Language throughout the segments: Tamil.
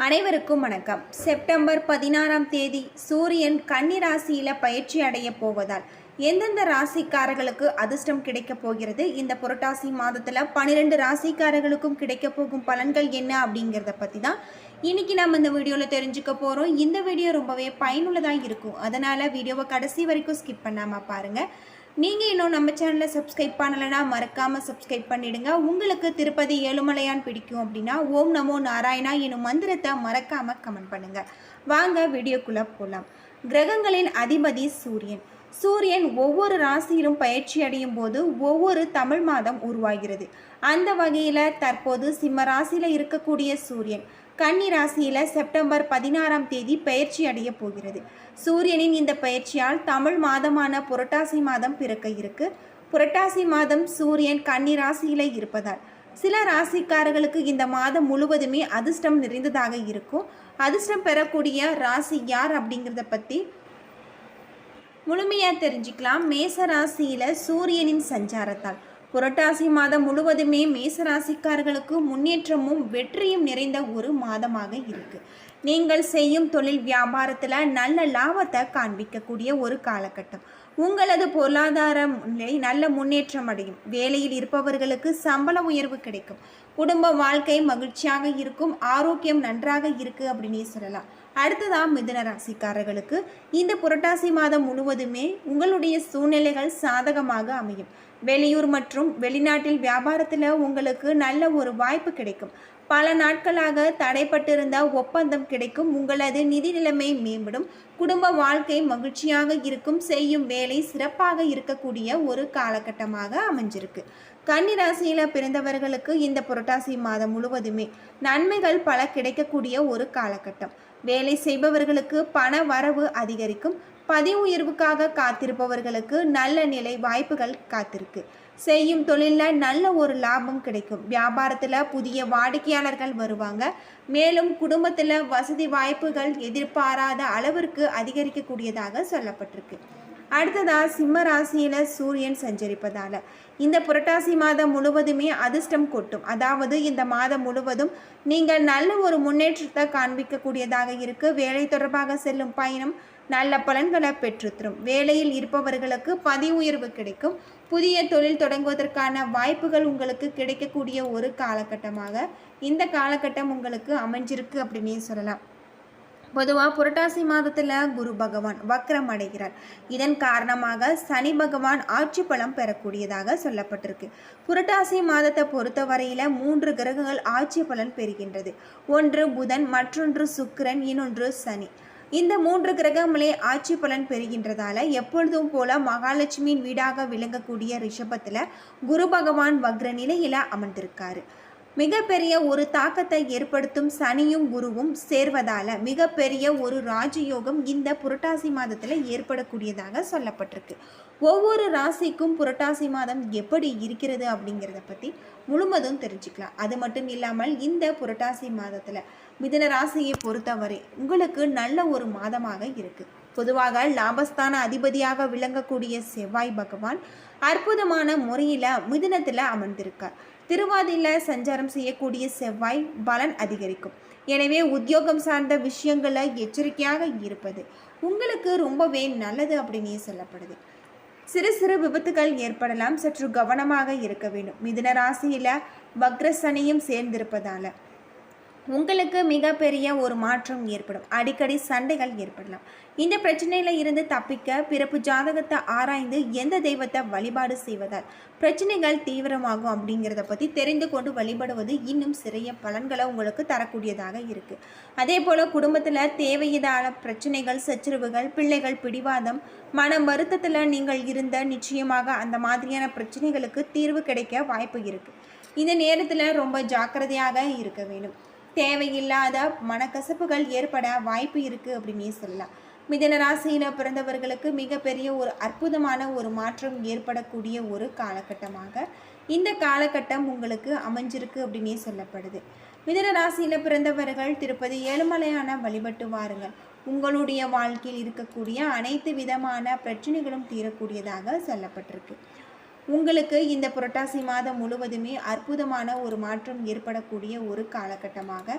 அனைவருக்கும் வணக்கம். செப்டம்பர் 16ஆம் தேதி சூரியன் கன்னி ராசியில் பயிற்சி அடைய போவதால் எந்தெந்த ராசிக்காரர்களுக்கு அதிர்ஷ்டம் கிடைக்க போகிறது, இந்த புரட்டாசி மாதத்தில் 12 ராசிக்காரர்களுக்கும் கிடைக்க போகும் பலன்கள் என்ன அப்படிங்கிறத பற்றி தான் இன்றைக்கி நம்ம இந்த வீடியோவில் தெரிஞ்சுக்க போகிறோம். இந்த வீடியோ ரொம்பவே பயனுள்ளதாக இருக்கும். அதனால் வீடியோவை கடைசி வரைக்கும் ஸ்கிப் பண்ணாமல் பாருங்கள். நீங்கள் இன்னும் நம்ம சேனலை சப்ஸ்கிரைப் பண்ணலைன்னா மறக்காமல் சப்ஸ்கிரைப் பண்ணிவிடுங்க. உங்களுக்கு திருப்பதி ஏழுமலையான் பிடிக்கும் அப்படின்னா ஓம் நமோ நாராயணா எனும் மந்திரத்தை மறக்காமல் கமெண்ட் பண்ணுங்கள். வாங்க வீடியோக்குள்ளே போகலாம். கிரகங்களின் அதிபதி சூரியன். சூரியன் ஒவ்வொரு ராசியிலும் பயிற்சி அடையும் போது ஒவ்வொரு தமிழ் மாதம் உருவாகிறது. அந்த வகையில் தற்போது சிம்ம ராசியில் இருக்கக்கூடிய சூரியன் கன்னி ராசியில் செப்டம்பர் 16ஆம் தேதி பயிற்சி அடைய போகிறது. சூரியனின் இந்த பயிற்சியால் தமிழ் மாதமான புரட்டாசி மாதம் பிறக்க இருக்கு. புரட்டாசி மாதம் சூரியன் கன்னி ராசியில் இருப்பதால் சில ராசிக்காரர்களுக்கு இந்த மாதம் முழுவதுமே அதிர்ஷ்டம் நிறைந்ததாக இருக்கும். அதிர்ஷ்டம் பெறக்கூடிய ராசி யார் அப்படிங்கிறத பற்றி முழுமையாக தெரிஞ்சுக்கலாம். மேச ராசியில் சூரியனின் சஞ்சாரத்தால் புரட்டாசி மாதம் முழுவதுமே மேசராசிக்காரர்களுக்கு முன்னேற்றமும் வெற்றியும் நிறைந்த ஒரு மாதமாக இருக்கு. நீங்கள் செய்யும் தொழில் வியாபாரத்தில் நல்ல லாபத்தை காண்பிக்கக்கூடிய ஒரு காலகட்டம். உங்களது பொருளாதார நிலை நல்ல முன்னேற்றம் அடையும். வேலையில் இருப்பவர்களுக்கு சம்பள உயர்வு கிடைக்கும். குடும்ப வாழ்க்கை மகிழ்ச்சியாக இருக்கும். ஆரோக்கியம் நன்றாக இருக்கு அப்படின்னு சொல்லலாம். அடுத்ததாக மிதுன ராசிக்காரர்களுக்கு இந்த புரட்டாசி மாதம் முழுவதுமே உங்களுடைய சூழ்நிலைகள் சாதகமாக அமையும். வெளியூர் மற்றும் வெளிநாட்டில் வியாபாரத்தில் உங்களுக்கு நல்ல ஒரு வாய்ப்பு கிடைக்கும். பல நாட்களாக தடைப்பட்டிருந்த ஒப்பந்தம் கிடைக்கும். உங்களது நிதி நிலைமை மேம்படும். குடும்ப வாழ்க்கை மகிழ்ச்சியாக இருக்கும். செய்யும் வேலை சிறப்பாக இருக்கக்கூடிய ஒரு காலகட்டமாக அமைஞ்சிருக்கு. கன்னி ராசியில் பிறந்தவர்களுக்கு இந்த புரட்டாசி மாதம் முழுவதுமே நன்மைகள் பல கிடைக்கக்கூடிய ஒரு காலகட்டம். வேலை செய்பவர்களுக்கு பண வரவு அதிகரிக்கும். பதவி உயர்வுக்காக காத்திருப்பவர்களுக்கு நல்ல நிலை வாய்ப்புகள் காத்திருக்கு. செய்யும் தொழிலில் நல்ல ஒரு லாபம் கிடைக்கும். வியாபாரத்தில் புதிய வாடிக்கையாளர்கள் வருவாங்க. மேலும் குடும்பத்தில் வசதி வாய்ப்புகள் எதிர்பாராத அளவிற்கு அதிகரிக்கக்கூடியதாக சொல்லப்பட்டிருக்கு. அடுத்ததாக சிம்ம ராசியில் சூரியன் சஞ்சரிப்பதால் இந்த புரட்டாசி மாதம் முழுவதுமே அதிர்ஷ்டம் கொட்டும். அதாவது இந்த மாதம் முழுவதும் நீங்கள் நல்ல ஒரு முன்னேற்றத்தை காண்பிக்கக்கூடியதாக இருக்கு. வேலை தொடர்பாக செல்லும் பயணம் நல்ல பலன்களை பெற்றுத்தரும். வேலையில் இருப்பவர்களுக்கு பதவி உயர்வு கிடைக்கும். புதிய தொழில் தொடங்குவதற்கான வாய்ப்புகள் உங்களுக்கு கிடைக்கக்கூடிய ஒரு காலகட்டமாக இந்த காலகட்டம் உங்களுக்கு அமைஞ்சிருக்கு அப்படின்னே சொல்லலாம். பொதுவாக புரட்டாசி மாதத்தில் குரு பகவான் வக்ரம் அடைகிறார். இதன் காரணமாக சனி பகவான் ஆட்சி பலம் பெறக்கூடியதாக சொல்லப்பட்டிருக்கு. புரட்டாசி மாதத்தை பொறுத்தவரையில் 3 கிரகங்கள் ஆட்சி பலன் பெறுகின்றது. ஒன்று புதன், மற்றொன்று சுக்கிரன், இன்னொன்று சனி. இந்த 3 கிரகங்களே ஆட்சி பலன் பெறுகின்றதால எப்பொழுதும் போல மகாலட்சுமியின் வீடாக விளங்கக்கூடிய ரிஷபத்தில் குரு பகவான் வக்ர நிலையில் அமர்ந்திருக்காரு. மிகப்பெரிய ஒரு தாக்கத்தை ஏற்படுத்தும் சனியும் குருவும் சேர்வதால் மிகப்பெரிய ஒரு ராஜயோகம் இந்த புரட்டாசி மாதத்தில் ஏற்படக்கூடியதாக சொல்லப்பட்டிருக்கு. ஒவ்வொரு ராசிக்கும் புரட்டாசி மாதம் எப்படி இருக்கிறது அப்படிங்கிறத பற்றி முழுவதும் தெரிஞ்சுக்கலாம். அது மட்டும் இல்லாமல் இந்த புரட்டாசி மாதத்தில் மிதுன ராசியை பொறுத்தவரை உங்களுக்கு நல்ல ஒரு மாதமாக இருக்குது. பொதுவாக லாபஸ்தான அதிபதியாக விளங்கக்கூடிய செவ்வாய் பகவான் அற்புதமான முறையில் மிதுனத்தில் அமர்ந்திருக்கார். திருவாதியில் சஞ்சாரம் செய்யக்கூடிய செவ்வாய் பலன் அதிகரிக்கும். எனவே உத்தியோகம் சார்ந்த விஷயங்களில் எச்சரிக்கையாக இருப்பது உங்களுக்கு ரொம்பவே நல்லது அப்படின்னு சொல்லப்படுது. சிறு சிறு விபத்துகள் ஏற்படலாம். சற்று கவனமாக இருக்க வேண்டும். மிதுன ராசியில் வக்ர சனியும் சேர்ந்திருப்பதால் உங்களுக்கு மிகப்பெரிய ஒரு மாற்றம் ஏற்படும். அடிக்கடி சண்டைகள் ஏற்படலாம். இந்த பிரச்சனையில் இருந்து தப்பிக்க பிறப்பு ஜாதகத்தை ஆராய்ந்து எந்த தெய்வத்தை வழிபாடு செய்வதால் பிரச்சனைகள் தீவிரமாகும் அப்படிங்கிறத பற்றி தெரிந்து கொண்டு வழிபடுவது இன்னும் சிறிய பலன்களை உங்களுக்கு தரக்கூடியதாக இருக்குது. அதே போல் குடும்பத்தில் தேவையில்லாத பிரச்சனைகள், சச்சரவுகள், பிள்ளைகள் பிடிவாதம், மன வருத்தத்தில் நீங்கள் இருந்த நிச்சயமாக அந்த மாதிரியான பிரச்சனைகளுக்கு தீர்வு கிடைக்க வாய்ப்பு இருக்குது. இந்த நேரத்தில் ரொம்ப ஜாக்கிரதையாக இருக்க வேண்டும். தேவையில்லாத மனக்கசப்புகள் ஏற்பட வாய்ப்பு இருக்குது அப்படின்னே சொல்லலாம். மிதுன ராசியில் பிறந்தவர்களுக்கு மிகப்பெரிய ஒரு அற்புதமான ஒரு மாற்றம் ஏற்படக்கூடிய ஒரு காலகட்டமாக இந்த காலகட்டம் உங்களுக்கு அமைஞ்சிருக்கு அப்படின்னே சொல்லப்படுது. மிதுன ராசியில் பிறந்தவர்கள் திருப்பதி ஏழுமலையான வழிபட்டு வாருங்கள். உங்களுடைய வாழ்க்கையில் இருக்கக்கூடிய அனைத்து விதமான பிரச்சனைகளும் தீரக்கூடியதாக சொல்லப்பட்டிருக்கு. உங்களுக்கு இந்த புரட்டாசி மாதம் முழுவதுமே அற்புதமான ஒரு மாற்றம் ஏற்படக்கூடிய ஒரு காலகட்டமாக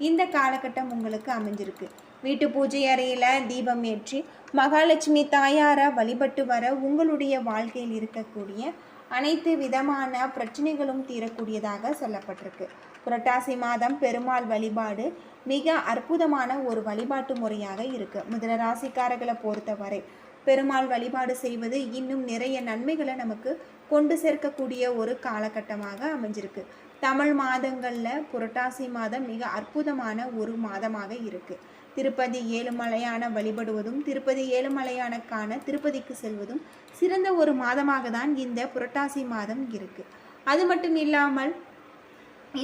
இந்த காலகட்டம் உங்களுக்கு அமைஞ்சிருக்கு. வீட்டு பூஜை அறையில் தீபம் ஏற்றி மகாலட்சுமி தாயாரை வழிபட்டு வர உங்களுடைய வாழ்க்கையில் இருக்கக்கூடிய அனைத்து விதமான பிரச்சனைகளும் தீரக்கூடியதாக சொல்லப்பட்டிருக்கு. புரட்டாசி மாதம் பெருமாள் வழிபாடு மிக அற்புதமான ஒரு வழிபாட்டு முறையாக இருக்குது. மிதுன ராசிக்காரர்களை பொறுத்தவரை பெருமாள் வழிபாடு செய்வது இன்னும் நிறைய நன்மைகளை நமக்கு கொண்டு சேர்க்கக்கூடிய ஒரு காலகட்டமாக அமைஞ்சிருக்கு. தமிழ் மாதங்களில் புரட்டாசி மாதம் மிக அற்புதமான ஒரு மாதமாக இருக்குது. திருப்பதி ஏழுமலையான வழிபடுவதும் திருப்பதி ஏழுமலையான காண திருப்பதிக்கு செல்வதும் சிறந்த ஒரு மாதமாக தான் இந்த புரட்டாசி மாதம் இருக்குது. அது மட்டும் இல்லாமல்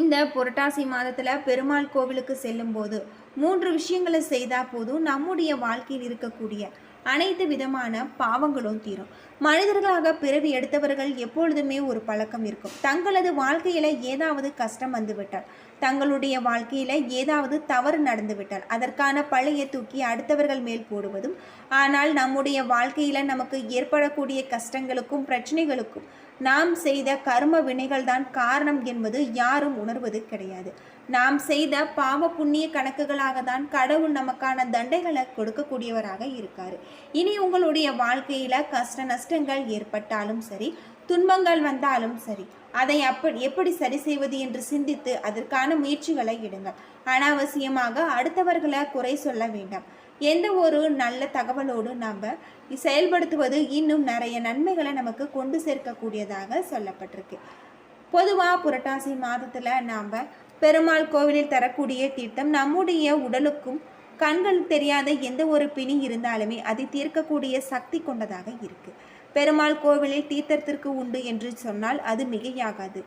இந்த புரட்டாசி மாதத்தில் பெருமாள் கோவிலுக்கு செல்லும்போது 3 விஷயங்களை செய்தால் போதும் நம்முடைய வாழ்க்கையில் இருக்கக்கூடிய அனைத்து விதமான பாவங்களும் தீரும். மனிதர்களாக பிறவி எடுத்தவர்கள் எப்பொழுதுமே ஒரு பழக்கம் இருக்கும். தங்களது வாழ்க்கையில் ஏதாவது கஷ்டம் வந்துவிட்டால், தங்களுடைய வாழ்க்கையில் ஏதாவது தவறு நடந்துவிட்டால் அதற்கான பழியை தூக்கி அடுத்தவர்கள் மேல் போடுவதும், ஆனால் நம்முடைய வாழ்க்கையில் நமக்கு ஏற்படக்கூடிய கஷ்டங்களுக்கும் பிரச்சனைகளுக்கும் நாம் செய்த கர்ம வினைகள் தான் காரணம் என்பது யாரும் உணர்வது கிடையாது. நாம் செய்த பாவ புண்ணிய கணக்குகளாக தான் கடவுள் நமக்கான தண்டைகளை கொடுக்கக்கூடியவராக இருக்காரு. இனி உங்களுடைய வாழ்க்கையில் கஷ்ட நஷ்டங்கள் ஏற்பட்டாலும் சரி, துன்பங்கள் வந்தாலும் சரி, அதை எப்படி சரி செய்வது என்று சிந்தித்து அதற்கான முயற்சிகளை எடுங்கள். அனாவசியமாக அடுத்தவர்களை குறை சொல்ல வேண்டாம். எந்த ஒரு நல்ல தகவலோடு நாம் செயல்படுத்துவது இன்னும் நிறைய நன்மைகளை நமக்கு கொண்டு சேர்க்கக்கூடியதாக சொல்லப்பட்டிருக்கு. பொதுவாக புரட்டாசி மாதத்தில் நாம் பெருமாள் கோவிலில் தரக்கூடிய தீர்த்தம் நம்முடைய உடலுக்கும் கண்கள் தெரியாத எந்த ஒரு பிணி இருந்தாலுமே அதை தீர்க்கக்கூடிய சக்தி கொண்டதாக இருக்குது. பெருமாள் கோவிலில் தீர்த்தத்திற்கு உண்டு என்று சொன்னால் அது மிகையாகாது.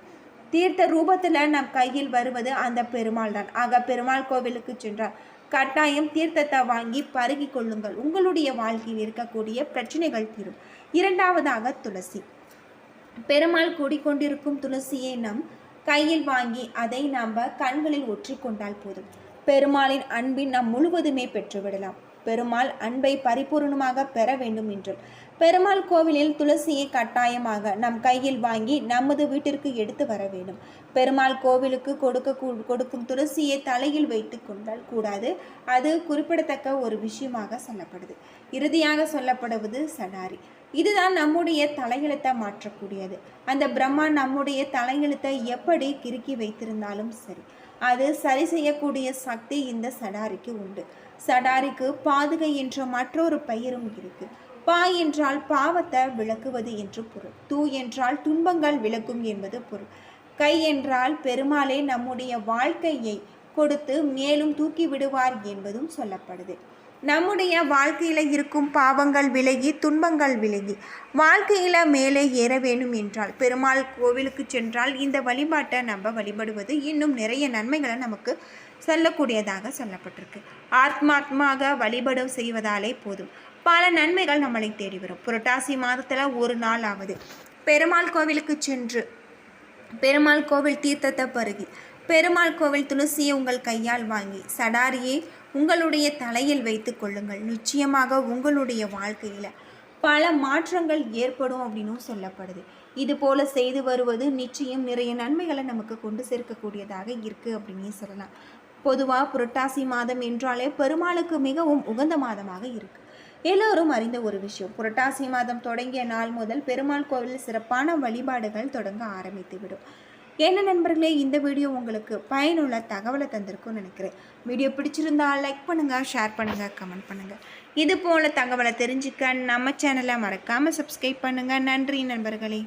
தீர்த்த ரூபத்தில் நம் கையில் வருவது அந்த பெருமாள் தான். ஆக பெருமாள் கோவிலுக்கு சென்றால் கட்டாயம் தீர்த்தத்தை வாங்கி பருகி கொள்ளுங்கள். உங்களுடைய வாழ்க்கையில் இருக்கக்கூடிய பிரச்சனைகள் தீரும். 2வதாக துளசி. பெருமாள் கூடிக்கொண்டிருக்கும் துளசியை நம் கையில் வாங்கி அதை நாம் கண்களில் ஒற்றிக்கொண்டால் போதும். பெருமாளின் அன்பின் நாம் முழுவதுமே பெற்றுவிடலாம். பெருமாள் அன்பை பரிபூர்ணமாக பெற வேண்டும் என்றும் பெருமாள் கோவிலில் துளசியை கட்டாயமாக நம் கையில் வாங்கி நமது வீட்டிற்கு எடுத்து வர வேண்டும். பெருமாள் கோவிலுக்கு கொடுக்கும் துளசியை தலையில் வைத்து கொண்டால் கூடாது. அது குறிப்பிடத்தக்க ஒரு விஷயமாக சொல்லப்படுது. இறுதியாக சொல்லப்படுவது சடாரி. இதுதான் நம்முடைய தலையெழுத்தை மாற்றக்கூடியது. அந்த பிரம்மா நம்முடைய தலையெழுத்தை எப்படி கிறுக்கி வைத்திருந்தாலும் சரி, அது சரி செய்யக்கூடிய சக்தி இந்த சடாரிக்கு உண்டு. சடாரிக்கு பாதுகை என்ற மற்றொரு பெயரும் இருக்கு. பா என்றால் பாவத்தை விளக்குவது என்று பொருள். தூ என்றால் துன்பங்கள் விளக்கும் என்பது பொருள். கை என்றால் பெருமாளே நம்முடைய வாழ்க்கையை கொடுத்து மேலும் தூக்கி விடுவார் என்பதும் சொல்லப்படுது. நம்முடைய வாழ்க்கையில் இருக்கும் பாவங்கள் விலகி துன்பங்கள் விலகி வாழ்க்கையில் மேலே ஏற வேணும் என்றால் பெருமாள் கோவிலுக்கு சென்றால் இந்த வழிபாட்டை நம்ம வழிபடுவது இன்னும் நிறைய நன்மைகளை நமக்கு சொல்லக்கூடியதாக சொல்லப்பட்டிருக்கு. ஆத்மாத்மாக வழிபடு செய்வதாலே போதும் பல நன்மைகள் நம்மளை தேடி வரும். புரட்டாசி மாதத்தில் ஒரு நாள் ஆவது பெருமாள் கோவிலுக்கு சென்று பெருமாள் கோவில் தீர்த்தத்தை பருகி பெருமாள் கோவில் துளசியை உங்கள் கையால் வாங்கி சடாரியை உங்களுடைய தலையில் வைத்து கொள்ளுங்கள். நிச்சயமாக உங்களுடைய வாழ்க்கையில் பல மாற்றங்கள் ஏற்படும் அப்படின்னும் சொல்லப்படுது. இது போல செய்து வருவது நிச்சயம் நிறைய நன்மைகளை நமக்கு கொண்டு சேர்க்கக்கூடியதாக இருக்குது அப்படின்னு சொல்லலாம். பொதுவாக புரட்டாசி மாதம் என்றாலே பெருமாளுக்கு மிகவும் உகந்த மாதமாக இருக்குது. எல்லோரும் அறிந்த ஒரு விஷயம், புரட்டாசி மாதம் தொடங்கிய நாள் முதல் பெருமாள் கோவிலில் சிறப்பான வழிபாடுகள் தொடங்க ஆரம்பித்துவிடும். என்ன நண்பர்களே, இந்த வீடியோ உங்களுக்கு பயனுள்ள தகவலை தந்திருக்கும்னு நினைக்கிறேன். வீடியோ பிடிச்சிருந்தால் லைக் பண்ணுங்கள், ஷேர் பண்ணுங்கள், கமெண்ட் பண்ணுங்கள். இது போல தகவலை தெரிஞ்சுக்க நம்ம சேனலை மறக்காமல் சப்ஸ்கிரைப் பண்ணுங்கள். நன்றி நண்பர்களே.